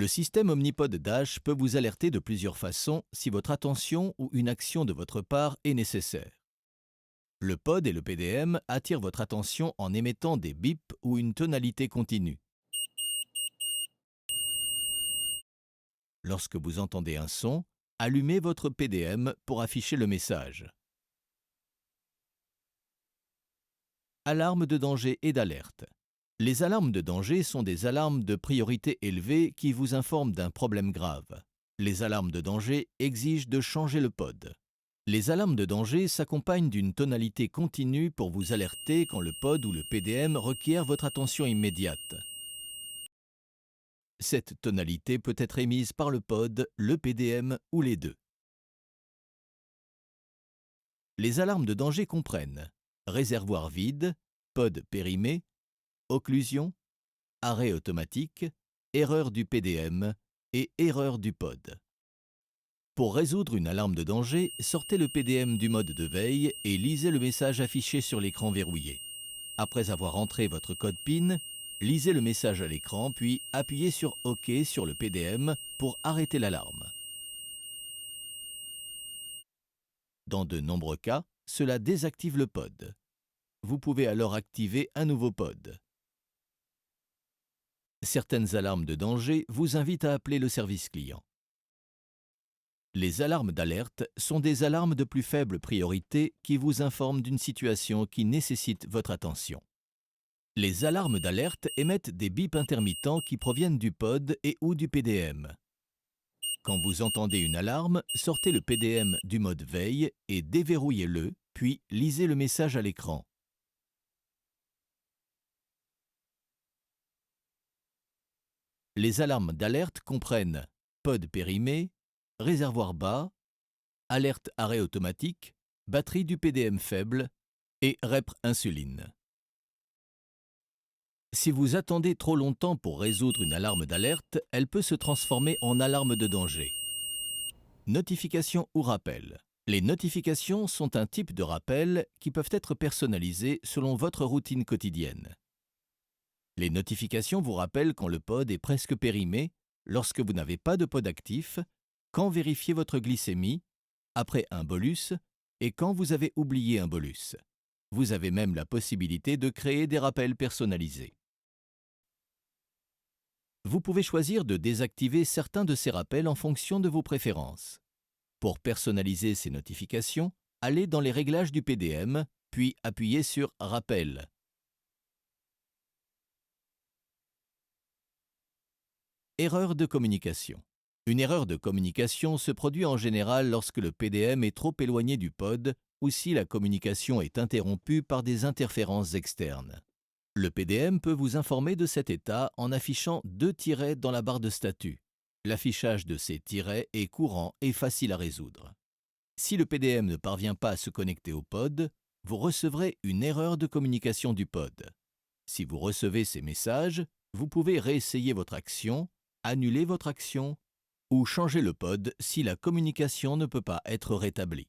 Le système Omnipod Dash peut vous alerter de plusieurs façons si votre attention ou une action de votre part est nécessaire. Le pod et le PDM attirent votre attention en émettant des bips ou une tonalité continue. Lorsque vous entendez un son, allumez votre PDM pour afficher le message. Alarme de danger et d'alerte. Les alarmes de danger sont des alarmes de priorité élevée qui vous informent d'un problème grave. Les alarmes de danger exigent de changer le pod. Les alarmes de danger s'accompagnent d'une tonalité continue pour vous alerter quand le pod ou le PDM requiert votre attention immédiate. Cette tonalité peut être émise par le pod, le PDM ou les deux. Les alarmes de danger comprennent réservoir vide, pod périmé, occlusion, arrêt automatique, erreur du PDM et erreur du pod. Pour résoudre une alarme de danger, sortez le PDM du mode de veille et lisez le message affiché sur l'écran verrouillé. Après avoir entré votre code PIN, lisez le message à l'écran puis appuyez sur OK sur le PDM pour arrêter l'alarme. Dans de nombreux cas, cela désactive le pod. Vous pouvez alors activer un nouveau pod. Certaines alarmes de danger vous invitent à appeler le service client. Les alarmes d'alerte sont des alarmes de plus faible priorité qui vous informent d'une situation qui nécessite votre attention. Les alarmes d'alerte émettent des bips intermittents qui proviennent du pod et ou du PDM. Quand vous entendez une alarme, sortez le PDM du mode veille et déverrouillez-le, puis lisez le message à l'écran. Les alarmes d'alerte comprennent pod périmé, réservoir bas, alerte arrêt automatique, batterie du PDM faible et REPR insuline. Si vous attendez trop longtemps pour résoudre une alarme d'alerte, elle peut se transformer en alarme de danger. Notification ou rappel. Les notifications sont un type de rappel qui peuvent être personnalisés selon votre routine quotidienne. Les notifications vous rappellent quand le pod est presque périmé, lorsque vous n'avez pas de pod actif, quand vérifier votre glycémie, après un bolus et quand vous avez oublié un bolus. Vous avez même la possibilité de créer des rappels personnalisés. Vous pouvez choisir de désactiver certains de ces rappels en fonction de vos préférences. Pour personnaliser ces notifications, allez dans les réglages du PDM, puis appuyez sur « Rappel ». Erreur de communication. Une erreur de communication se produit en général lorsque le PDM est trop éloigné du pod ou si la communication est interrompue par des interférences externes. Le PDM peut vous informer de cet état en affichant 2 tirets dans la barre de statut. L'affichage de ces tirets est courant et facile à résoudre. Si le PDM ne parvient pas à se connecter au pod, vous recevrez une erreur de communication du pod. Si vous recevez ces messages, vous pouvez réessayer votre action, annuler votre action ou changer le pod si la communication ne peut pas être rétablie.